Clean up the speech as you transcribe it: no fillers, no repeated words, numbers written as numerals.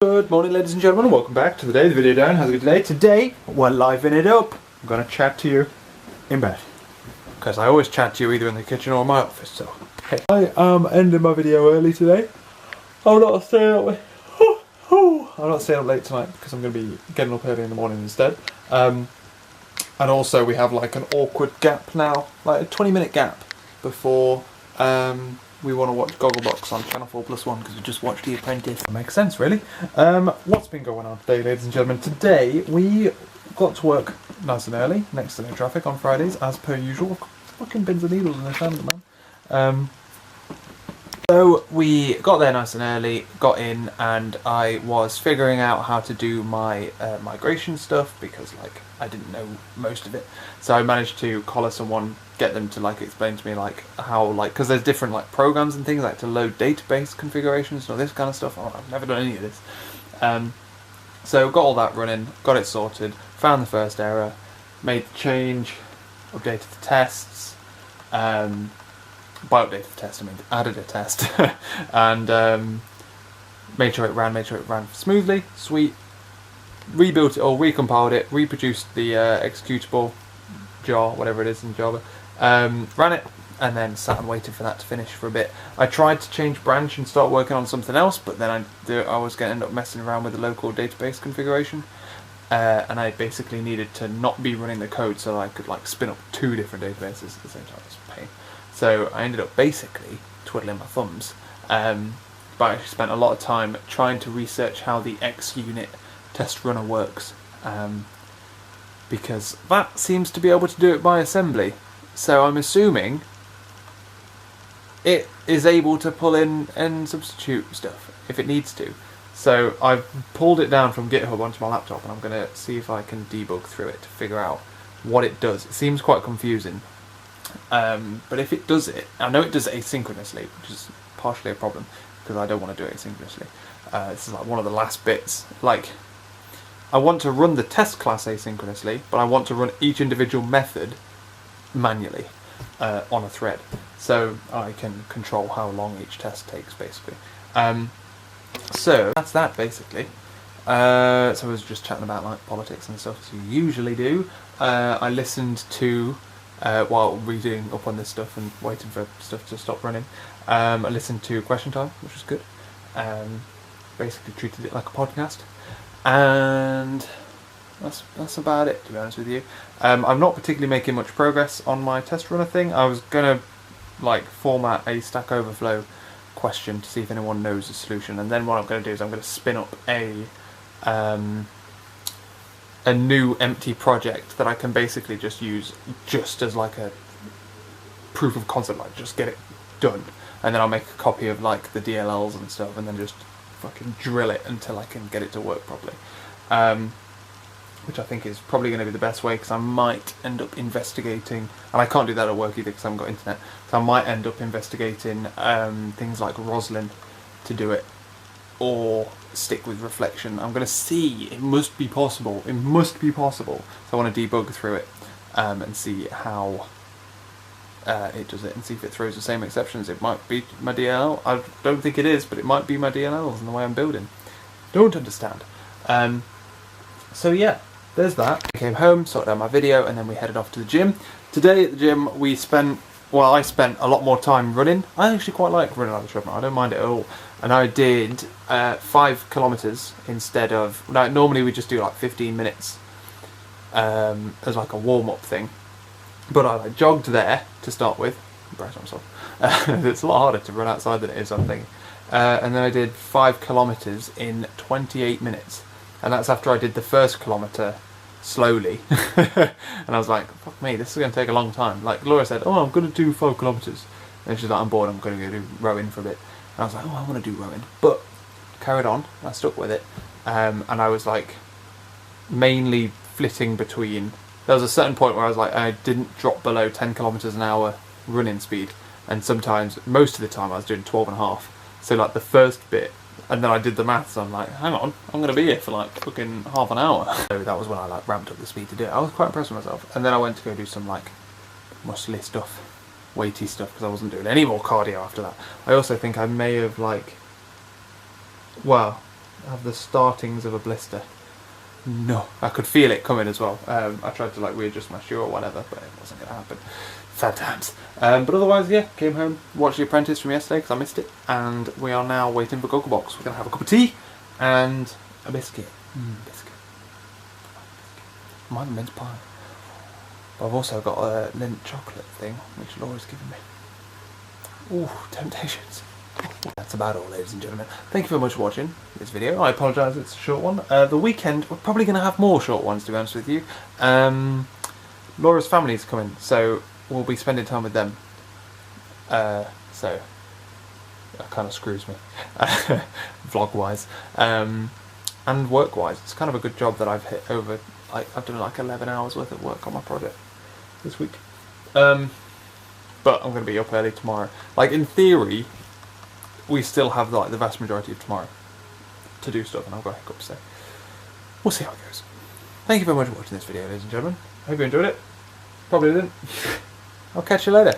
Good morning, ladies and gentlemen, and welcome back to the day, the video down. How's it going today? Today, we're living it up. I'm going to chat to you in bed. Because I always chat to you either in the kitchen or my office, so hey. I am ending my video early today. I'm not staying up I'm not staying up late tonight because I'm going to be getting up early in the morning instead. And also we have like an awkward gap now, like a 20-minute gap before we want to watch Gogglebox on Channel 4+1 because we just watched The Apprentice. That makes sense, really. What's been going on today, ladies and gentlemen? Today we got to work nice and early, next to no traffic on Fridays, as per usual. Fucking pins and needles in this hand, man. So we got there nice and early, got in, and I was figuring out how to do my migration stuff because like I didn't know most of it. So I managed to collar someone, get them to like explain to me like how like, because there's different like programs and things like to load database configurations and all this kind of stuff. Oh, I've never done any of this. So got all that running, got it sorted, found the first error, made the change, updated the tests. By updated the test, I mean added a test, and made sure it ran smoothly, sweet, rebuilt it or recompiled it, reproduced the executable jar, whatever it is in Java, ran it, and then sat and waited for that to finish for a bit. I tried to change branch and start working on something else, but then I was going to end up messing around with the local database configuration, and I basically needed to not be running the code so I could like spin up two different databases at the same time. It's a pain. So I ended up basically twiddling my thumbs, but I actually spent a lot of time trying to research how the XUnit test runner works, because that seems to be able to do it by assembly. So I'm assuming it is able to pull in and substitute stuff if it needs to. So I've pulled it down from GitHub onto my laptop, and I'm going to see if I can debug through it to figure out what it does. It seems quite confusing. But if it does it, I know it does it asynchronously, which is partially a problem because I don't want to do it asynchronously. This is like one of the last bits. Like, I want to run the test class asynchronously, but I want to run each individual method manually on a thread, so I can control how long each test takes, basically. So that's that, basically. So I was just chatting about like politics and stuff, as you usually do. I listened to. While reading up on this stuff and waiting for stuff to stop running, I listened to Question Time, which was good. Basically treated it like a podcast, and that's about it, to be honest with you. I'm not particularly making much progress on my test runner thing. I was gonna like format a Stack Overflow question to see if anyone knows the solution, and then what I'm gonna do is I'm gonna spin up a new empty project that I can basically just use just as like a proof of concept, like just get it done, and then I'll make a copy of like the DLLs and stuff, and then just fucking drill it until I can get it to work properly, which I think is probably going to be the best way, because I might end up investigating, and I can't do that at work either because I haven't got internet, so I might end up investigating things like Roslyn to do it, or stick with Reflection. I'm going to see. It must be possible. It must be possible. So I want to debug through it and see how it does it, and see if it throws the same exceptions. It might be my DLL. I don't think it is, but it might be my DLLs and the way I'm building. Don't understand. So yeah, there's that. I came home, sorted out my video, and then we headed off to the gym. Today at the gym I spent a lot more time running. I actually quite like running on the treadmill. I don't mind it at all. And I did 5 kilometers instead of. Normally we just do like 15 minutes as like a warm-up thing. But I like jogged there to start with. Brace myself. It's a lot harder to run outside than it is, I'm thinking. And then I did 5 kilometers in 28 minutes, and that's after I did the first kilometer slowly. And I was like, fuck me, this is going to take a long time. Like Laura said, oh, I'm going to do 5 kilometers, and she's like, I'm bored, I'm going to go do rowing for a bit. And I was like, oh, I want to do rowing, but carried on. I stuck with it, and I was like mainly flitting between. There was a certain point where I was like, I didn't drop below 10 kilometers an hour running speed, and sometimes, most of the time, I was doing 12.5. So like the first bit, and then I did the maths. I'm like, hang on, I'm going to be here for like fucking half an hour. So that was when I like ramped up the speed to do it. I was quite impressed with myself. And then I went to go do some like muscly stuff, weighty stuff, because I wasn't doing any more cardio after that. I also think I may have like, well, have the startings of a blister. No, I could feel it coming as well. I tried to like readjust my shoe or whatever, but it wasn't going to happen. Sad times. But otherwise, yeah, came home, watched The Apprentice from yesterday because I missed it, and we are now waiting for Gogglebox. We're going to have a cup of tea and a biscuit. Biscuit. Mine mince pie. But I've also got a Lindt chocolate thing, which Laura's given me. Ooh, temptations. That's about all, ladies and gentlemen. Thank you very much for watching this video. I apologise it's a short one. The weekend, we're probably going to have more short ones, to be honest with you. Laura's family's coming, so we'll be spending time with them. So, that kind of screws me, vlog-wise. And work-wise, it's kind of a good job that I've hit over, I've done like 11 hours worth of work on my project this week. But I'm going to be up early tomorrow. Like, in theory, we still have like the vast majority of tomorrow to do stuff, and I've got hiccups, so we'll see how it goes. Thank you very much for watching this video, ladies and gentlemen. I hope you enjoyed it. Probably didn't. I'll catch you later.